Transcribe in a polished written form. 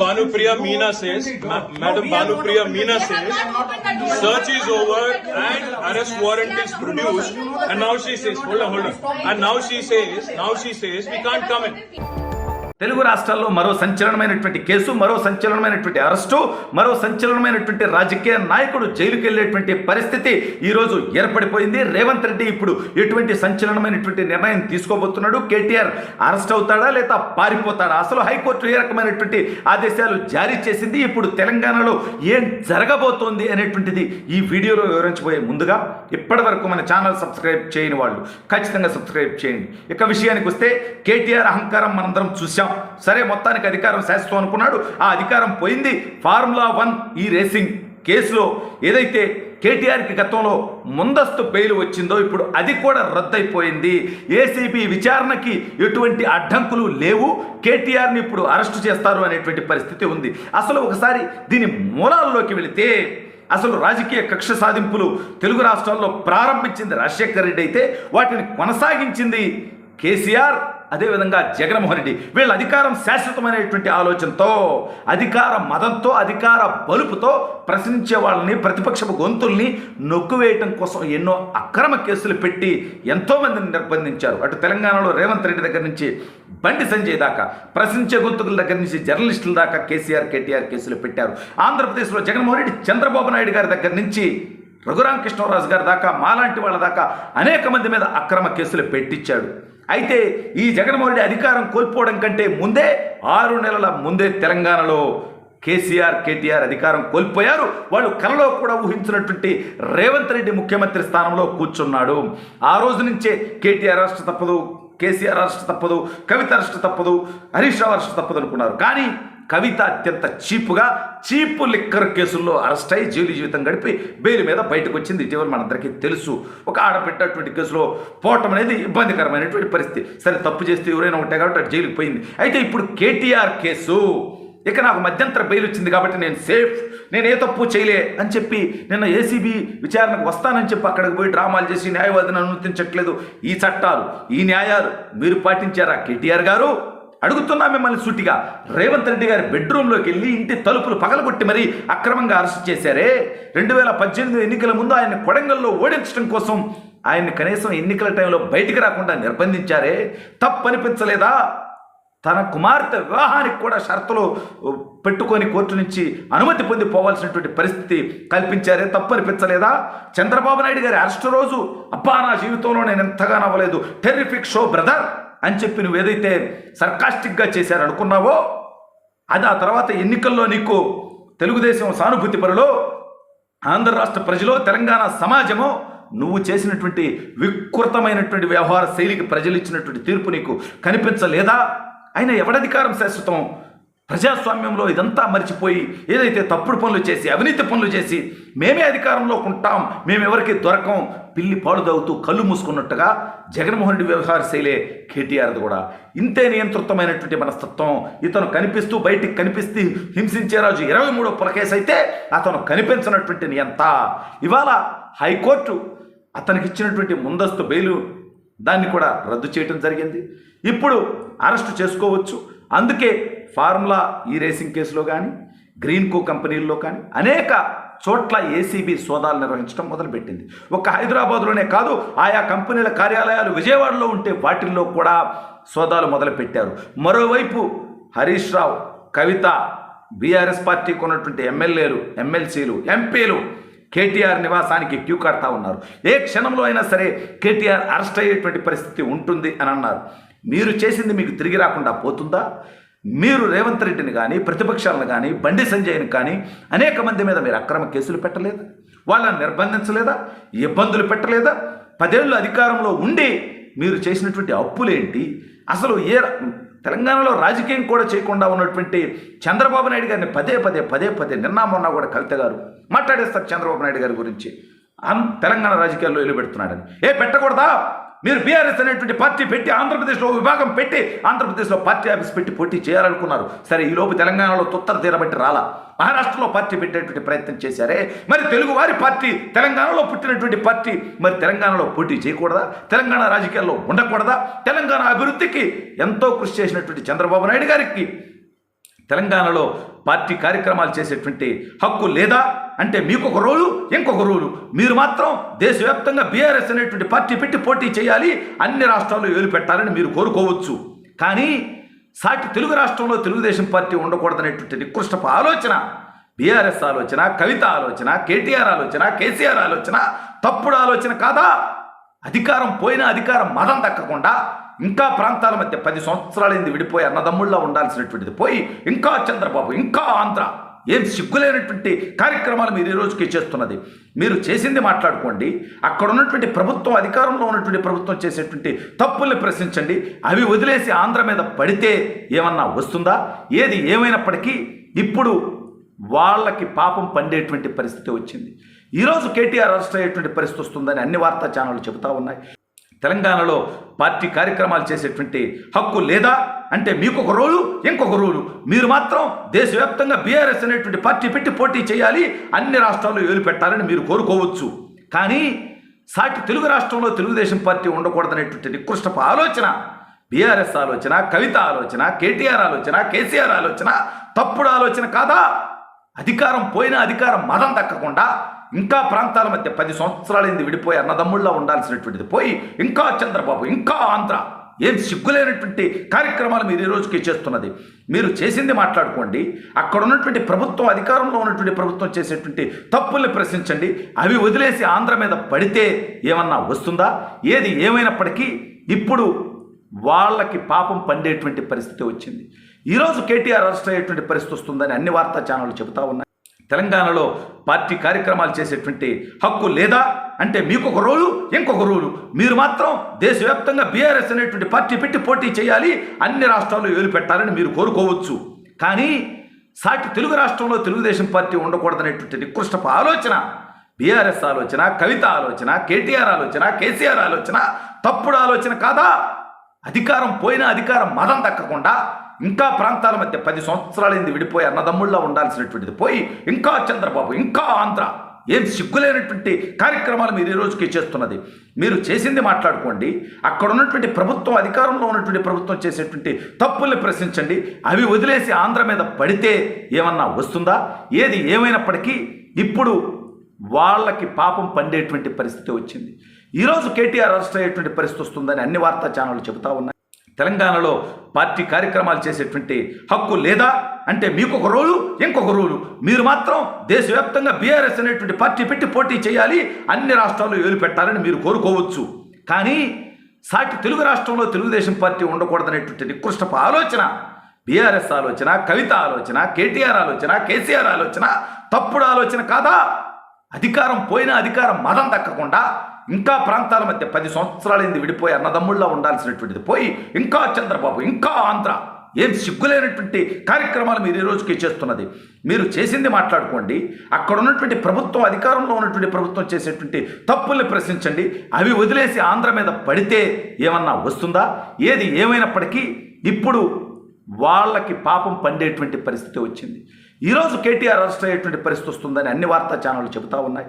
Bhanupriya Meena says, Madam Bhanupriya Meena says, search is over and arrest warrant is produced. And now she says, hold on. And now she says, we can't come in. Telugu రాష్ట్రాల్లో మరో సంచలనమైనటువంటి case, మరో సంచలనమైనటువంటి arrest, మరో సంచలనమైనటువంటి రాజకీయ నాయకుడు జైలుకి వెళ్ళేటువంటి పరిస్థితి ఈరోజు ఏర్పడిపోయింది. రేవంత్ రెడ్డి ఇప్పుడు ఎటువంటి సంచలనమైనటువంటి నిర్ణయం తీసుకోబోతున్నాడు? కేటీఆర్ అరెస్ట్ అవుతాడా లేదా పారిపోతాడా? అసలు హైకోర్టు ఏ రకమైనటువంటి ఆదేశాలు జారీ చేసింది? ఇప్పుడు తెలంగాణలో ఏం జరగబోతోంది అనేటువంటిది ఈ వీడియోలో వివరించబోయే ముందుగా ఇప్పటి వరకు మన ఛానల్ సబ్స్క్రైబ్ చేయని వాళ్ళు ఖచ్చితంగా సబ్స్క్రైబ్ చేయండి. ఇక విషయానికి వస్తే కేటీఆర్ అహంకారం మనందరం చూసాం. సరే, మొత్తానికి అధికారం శాశ్వతం అనుకున్నాడు. ఆ అధికారం పోయింది. ఫార్ములా 1 ఈ రేసింగ్ కేసులో ఏదైతే కేటీఆర్కి గతంలో ముందస్తు బెయిల్ వచ్చిందో ఇప్పుడు అది కూడా రద్దయిపోయింది. ఏసీబీ విచారణకి ఎటువంటి అడ్డంకులు లేవు. కేటీఆర్ని ఇప్పుడు అరెస్టు చేస్తారు అనేటువంటి పరిస్థితి ఉంది. అసలు ఒకసారి దీని మూలాల్లోకి వెళితే అసలు రాజకీయ కక్ష సాధింపులు తెలుగు రాష్ట్రాల్లో ప్రారంభించింది రాజశేఖర రెడ్డి అయితే వాటిని కొనసాగించింది కేసీఆర్, అదేవిధంగా జగన్మోహన్ రెడ్డి. వీళ్ళ అధికారం శాశ్వతమైనటువంటి ఆలోచనతో, అధికార మదంతో, అధికార బలుపుతో ప్రశ్నించే వాళ్ళని, ప్రతిపక్ష గొంతుల్ని నొక్కువేయటం కోసం ఎన్నో అక్రమ కేసులు పెట్టి ఎంతోమందిని నిర్బంధించారు. అటు తెలంగాణలో రేవంత్ రెడ్డి దగ్గర నుంచి బండి సంజయ్ దాకా, ప్రశ్నించే గొంతుకుల దగ్గర నుంచి జర్నలిస్టుల దాకా కేసీఆర్, కేటీఆర్ కేసులు పెట్టారు. ఆంధ్రప్రదేశ్లో జగన్మోహన్ రెడ్డి, చంద్రబాబు నాయుడు గారి దగ్గర నుంచి రఘురామ కృష్ణరాజు గారి దాకా, మాలాంటి వాళ్ళ దాకా అనేక మంది మీద అక్రమ కేసులు పెట్టించాడు. అయితే ఈ జగన్మోహన్ రెడ్డి అధికారం కోల్పోవడం కంటే ముందే 6 నెలల ముందే తెలంగాణలో కేసీఆర్, కేటీఆర్ అధికారం కోల్పోయారు. వాళ్ళు కలలో కూడా ఊహించినటువంటి రేవంత్ రెడ్డి ముఖ్యమంత్రి స్థానంలో కూర్చున్నాడు. ఆ రోజు నుంచే కేటీఆర్ అరెస్ట్ తప్పదు, కేసీఆర్ అరెస్ట్ తప్పదు, కవిత అరెస్ట్ తప్పదు, హరీష్ రావు అరెస్ట్ తప్పదు అనుకున్నారు. కానీ కవిత అత్యంత చీపు లిక్కర్ కేసుల్లో అరెస్ట్ అయ్యి జైలు జీవితం గడిపి బెయిల్ మీద బయటకు వచ్చింది. ఇటీవల మనందరికీ తెలుసు. ఒక ఆడబిడ్డటువంటి కేసులో పోవటం అనేది ఇబ్బందికరమైనటువంటి పరిస్థితి. సరే, తప్పు చేస్తే ఎవరైనా ఉంటాయి కాబట్టి అటు జైలుకి పోయింది. అయితే ఇప్పుడు కేటీఆర్ కేసు, ఇక నాకు మధ్యంతర బెయిల్ వచ్చింది కాబట్టి నేను సేఫ్, నేను ఏ తప్పు చేయలే అని చెప్పి నిన్న ఏసీబీ విచారణకు వస్తానని చెప్పి అక్కడికి పోయి డ్రామాలు చేసి న్యాయవాదిని అనుమతించట్లేదు. ఈ చట్టాలు, ఈ న్యాయాలు మీరు పాటించారా కేటీఆర్ గారు? అడుగుతున్నా మిమ్మల్ని సూటిగా. రేవంత్ రెడ్డి గారి బెడ్రూమ్లోకి వెళ్ళి ఇంటి తలుపులు పగలగొట్టి మరీ అక్రమంగా అరెస్ట్ చేశారే. 2018 ఎన్నికల ముందు ఆయన్ని కొడంగల్లో ఓడించడం కోసం ఆయన్ని కనీసం ఎన్నికల టైంలో బయటికి రాకుండా నిర్బంధించారే. తప్పనిపించలేదా? తన కుమార్తె వివాహానికి కూడా షరతులు పెట్టుకొని కోర్టు నుంచి అనుమతి పొంది పోవాల్సినటువంటి పరిస్థితి కల్పించారే. తప్పనిపించలేదా? చంద్రబాబు నాయుడు గారి అరెస్ట్ రోజు, అబ్బా నా జీవితంలో నేను ఎంతగా నవ్వలేదు, టెర్రిఫిక్ షో బ్రదర్ అని చెప్పి నువ్వు ఏదైతే సర్కాస్టిక్గా చేశారనుకున్నావో అది ఆ తర్వాత ఎన్నికల్లో నీకు తెలుగుదేశం సానుభూతి పరులో, ఆంధ్ర రాష్ట్ర ప్రజలు, తెలంగాణ సమాజము నువ్వు చేసినటువంటి వికృతమైనటువంటి వ్యవహార శైలికి ప్రజలు ఇచ్చినటువంటి తీర్పు నీకు కనిపించలేదా? అయినా ఎవడధికారం శాశ్వతం? ప్రజాస్వామ్యంలో ఇదంతా మర్చిపోయి ఏదైతే తప్పుడు పనులు చేసి, అవినీతి పనులు చేసి మేమే అధికారంలో ఉంటాం, మేమెవరికి దొరకం, పిల్లి పాడుదవుతూ కళ్ళు మూసుకున్నట్టుగా జగన్మోహన్ రెడ్డి వ్యవహార శైలే కేటీఆర్ది కూడా. ఇంతే నియంత్రితమైనటువంటి మనస్తత్వం. ఇతను కనిపిస్తూ బయటికి కనిపిస్తూ హింసించే రాజు 23వ పులకేసు అయితే అతను కనిపించినటువంటి నియంత. ఇవాళ హైకోర్టు అతనికి ఇచ్చినటువంటి ముందస్తు బెయిలు దాన్ని కూడా రద్దు చేయడం జరిగింది. ఇప్పుడు అరెస్టు చేసుకోవచ్చు. అందుకే ఫార్ములా ఈ రేసింగ్ కేసులో కానీ, గ్రీన్ కో కంపెనీల్లో కానీ అనేక చోట్ల ఏసీబీ సోదాలు నిర్వహించడం మొదలుపెట్టింది. ఒక హైదరాబాద్లోనే కాదు, ఆయా కంపెనీల కార్యాలయాలు విజయవాడలో ఉంటే వాటిల్లో కూడా సోదాలు మొదలుపెట్టారు. మరోవైపు హరీష్ రావు, కవిత, బీఆర్ఎస్ పార్టీకి ఉన్నటువంటి ఎమ్మెల్యేలు, ఎమ్మెల్సీలు, ఎంపీలు కేటీఆర్ నివాసానికి క్యూ కడతా ఉన్నారు. ఏ క్షణంలో అయినా సరే కేటీఆర్ అరెస్ట్ అయ్యేటువంటి పరిస్థితి ఉంటుంది అని అన్నారు. మీరు చేసింది మీకు తిరిగి రాకుండా పోతుందా? మీరు రేవంత్ రెడ్డిని కానీ, ప్రతిపక్షాలను కానీ, బండి సంజయ్ని కానీ అనేక మంది మీద మీరు అక్రమ కేసులు పెట్టలేదా? వాళ్ళని నిర్బంధించలేదా? ఇబ్బందులు పెట్టలేదా? 10 ఏళ్ళు అధికారంలో ఉండి మీరు చేసినటువంటి అప్పులేంటి? అసలు తెలంగాణలో రాజకీయం కూడా చేయకుండా ఉన్నటువంటి చంద్రబాబు నాయుడు గారిని పదే నిన్న మొన్న కూడా కవిత గారు మాట్లాడేస్తారు చంద్రబాబు నాయుడు గారి గురించి. తెలంగాణ రాజకీయాల్లో వెలువెడుతున్నాడని. పెట్టకూడదా? మీరు బీఆర్ఎస్ అనేటువంటి పార్టీ పెట్టి ఆంధ్రప్రదేశ్లో విభాగం పెట్టి ఆంధ్రప్రదేశ్లో పార్టీ ఆఫీస్ పెట్టి పోటీ చేయాలనుకున్నారు. సరే, ఈలోపు తెలంగాణలో తొత్తర తీరబట్టి రాలా. మహారాష్ట్రలో పార్టీ పెట్టేటువంటి ప్రయత్నం చేశారే. మరి తెలుగువారి పార్టీ, తెలంగాణలో పుట్టినటువంటి పార్టీ మరి తెలంగాణలో పోటీ చేయకూడదా? తెలంగాణ రాజకీయాల్లో ఉండకూడదా? తెలంగాణ అభివృద్ధికి ఎంతో కృషి చేసినటువంటి చంద్రబాబు నాయుడు గారికి తెలంగాణలో పార్టీ కార్యక్రమాలు చేసేటువంటి హక్కు లేదా అంటే మీకు ఒక రూలు ఇంకొక రూలు. మీరు మాత్రం దేశవ్యాప్తంగా బీఆర్ఎస్ అనేటువంటి పార్టీ పెట్టి పోటీ చేయాలి, అన్ని రాష్ట్రాల్లో ఏలు పెట్టాలని మీరు కోరుకోవచ్చు. కానీ సాటి తెలుగు రాష్ట్రంలో తెలుగుదేశం పార్టీ ఉండకూడదనేటువంటి నికృష్టపు ఆలోచన, బీఆర్ఎస్ ఆలోచన, కవిత ఆలోచన, కేటీఆర్ ఆలోచన, కేసీఆర్ ఆలోచన తప్పుడు ఆలోచన కాదా? అధికారం పోయినా అధికారం మదం దక్కకుండా ఇంకా ప్రాంతాల మధ్య 10 సంవత్సరాలైంది విడిపోయి అన్నదమ్ముళ్ళ ఉండాల్సినటువంటిది పోయి ఇంకా చంద్రబాబు ఇంకా ఆంధ్ర, ఏం సిగ్గులేనటువంటి కార్యక్రమాలు మీరు ఈ రోజుకి చేస్తున్నది. మీరు చేసింది మాట్లాడుకోండి, అక్కడ ఉన్నటువంటి ప్రభుత్వం, అధికారంలో ఉన్నటువంటి ప్రభుత్వం చేసేటువంటి తప్పుల్ని ప్రశ్నించండి. అవి వదిలేసి ఆంధ్ర మీద పడితే ఏమన్నా వస్తుందా? ఏది ఏమైనప్పటికీ ఇప్పుడు వాళ్ళకి పాపం పండేటువంటి పరిస్థితి వచ్చింది. ఈరోజు కేటీఆర్ అరెస్ట్ అయ్యేటువంటి పరిస్థితి వస్తుందని అన్ని వార్తా ఛానళ్ళు చెబుతూ ఉన్నాయి. తెలంగాణలో పార్టీ కార్యక్రమాలు చేసేటువంటి హక్కు లేదా అంటే మీకు ఒక రూలు ఇంకొక రూలు. మీరు మాత్రం దేశవ్యాప్తంగా బీఆర్ఎస్ అనేటువంటి పార్టీ పెట్టి పోటీ చేయాలి, అన్ని రాష్ట్రాల్లో ఏలు పెట్టాలని మీరు కోరుకోవచ్చు. కానీ సాటి తెలుగు రాష్ట్రంలో తెలుగుదేశం పార్టీ ఉండకూడదనేటువంటి నికృష్టపు ఆలోచన, బీఆర్ఎస్ ఆలోచన, కవిత ఆలోచన, కేటీఆర్ ఆలోచన, కేసీఆర్ ఆలోచన తప్పుడు ఆలోచన కాదా? అధికారం పోయినా అధికారం మదం దక్కకుండా ఇంకా ప్రాంతాల మధ్య 10 సంవత్సరాలైంది విడిపోయి అన్నదమ్ముళ్ళ ఉండాల్సినటువంటిది పోయి ఇంకా చంద్రబాబు ఇంకా ఆంధ్ర, ఏం సిగ్గులేనటువంటి కార్యక్రమాలు మీరు ఈ రోజుకి చేస్తున్నది. మీరు చేసింది మాట్లాడుకోండి, అక్కడ ఉన్నటువంటి ప్రభుత్వం, అధికారంలో ఉన్నటువంటి ప్రభుత్వం చేసేటువంటి తప్పుల్ని ప్రశ్నించండి. అవి వదిలేసి ఆంధ్ర మీద పడితే ఏమన్నా వస్తుందా? ఏది ఏమైనప్పటికీ ఇప్పుడు వాళ్ళకి పాపం పండేటువంటి పరిస్థితి వచ్చింది. ఈరోజు కేటీఆర్ అరెస్ట్ అయ్యేటువంటి పరిస్థితి వస్తుందని అన్ని వార్తా ఛానళ్ళు చెబుతూ ఉన్నాయి. తెలంగాణలో పార్టీ కార్యక్రమాలు చేసేటువంటి హక్కు లేదా అంటే మీకు ఒక రూలు ఇంకొక రూలు. మీరు మాత్రం దేశవ్యాప్తంగా బీఆర్ఎస్ అనేటువంటి పార్టీ పెట్టి పోటీ చేయాలి, అన్ని రాష్ట్రాల్లో ఏలు పెట్టాలని మీరు కోరుకోవచ్చు. కానీ సాటి తెలుగు రాష్ట్రంలో తెలుగుదేశం పార్టీ ఉండకూడదనేటువంటి నికృష్టపు ఆలోచన, బీఆర్ఎస్ ఆలోచన, కవిత ఆలోచన, కేటీఆర్ ఆలోచన, కేసీఆర్ ఆలోచన తప్పుడు ఆలోచన కాదా? అధికారం పోయినా అధికారం మదం దక్కకుండా ఇంకా ప్రాంతాల మధ్య 10 సంవత్సరాలైంది విడిపోయి అన్నదమ్ముళ్ళ ఉండాల్సినటువంటిది పోయి ఇంకా చంద్రబాబు ఇంకా ఆంధ్ర, ఏం సిగ్గులేనటువంటి కార్యక్రమాలు మీరు ఈ రోజుకి చేస్తున్నది. మీరు చేసింది మాట్లాడుకోండి, అక్కడ ఉన్నటువంటి ప్రభుత్వం, అధికారంలో ఉన్నటువంటి ప్రభుత్వం చేసేటువంటి తప్పుల్ని ప్రశ్నించండి. అవి వదిలేసి ఆంధ్ర మీద పడితే ఏమన్నా వస్తుందా? ఏది ఏమైనప్పటికీ ఇప్పుడు వాళ్ళకి పాపం పండేటువంటి పరిస్థితి వచ్చింది. ఈరోజు కేటీఆర్ అరెస్ట్ అయ్యేటువంటి పరిస్థితి వస్తుందని అన్ని వార్తా ఛానళ్ళు చెబుతూ ఉన్నాయి. తెలంగాణలో పార్టీ కార్యక్రమాలు చేసేటువంటి హక్కు లేదా అంటే మీకు ఒక రూలు ఇంకొక రూలు. మీరు మాత్రం దేశవ్యాప్తంగా బీఆర్ఎస్ అనేటువంటి పార్టీ పెట్టి పోటీ చేయాలి, అన్ని రాష్ట్రాల్లో ఏలు పెట్టాలని మీరు కోరుకోవచ్చు. కానీ సాటి తెలుగు రాష్ట్రంలో తెలుగుదేశం పార్టీ ఉండకూడదనేటువంటి నికృష్టపు ఆలోచన, బీఆర్ఎస్ ఆలోచన, కవిత ఆలోచన, కేటీఆర్ ఆలోచన, కేసీఆర్ ఆలోచన తప్పుడు ఆలోచన కాదా? అధికారం పోయినా అధికారం మదం దక్కకుండా ఇంకా ప్రాంతాల మధ్య 10 సంవత్సరాలైంది విడిపోయి అన్నదమ్ముళ్ళ ఉండాల్సినటువంటిది పోయి ఇంకా చంద్రబాబు ఇంకా ఆంధ్ర, ఏం సిగ్గులేనటువంటి కార్యక్రమాలు మీరు ఈ రోజుకి చేస్తున్నది. మీరు చేసింది మాట్లాడుకోండి, అక్కడ ఉన్నటువంటి ప్రభుత్వం, అధికారంలో ఉన్నటువంటి ప్రభుత్వం చేసేటువంటి తప్పుల్ని ప్రశ్నించండి. అవి వదిలేసి ఆంధ్ర మీద పడితే ఏమన్నా వస్తుందా? ఏది ఏమైనప్పటికీ ఇప్పుడు వాళ్ళకి పాపం పండేటువంటి పరిస్థితి వచ్చింది. ఈరోజు కేటీఆర్ అరెస్ట్ అయ్యేటువంటి పరిస్థితి వస్తుందని అన్ని వార్తా ఛానళ్ళు చెబుతూ ఉన్నాయి.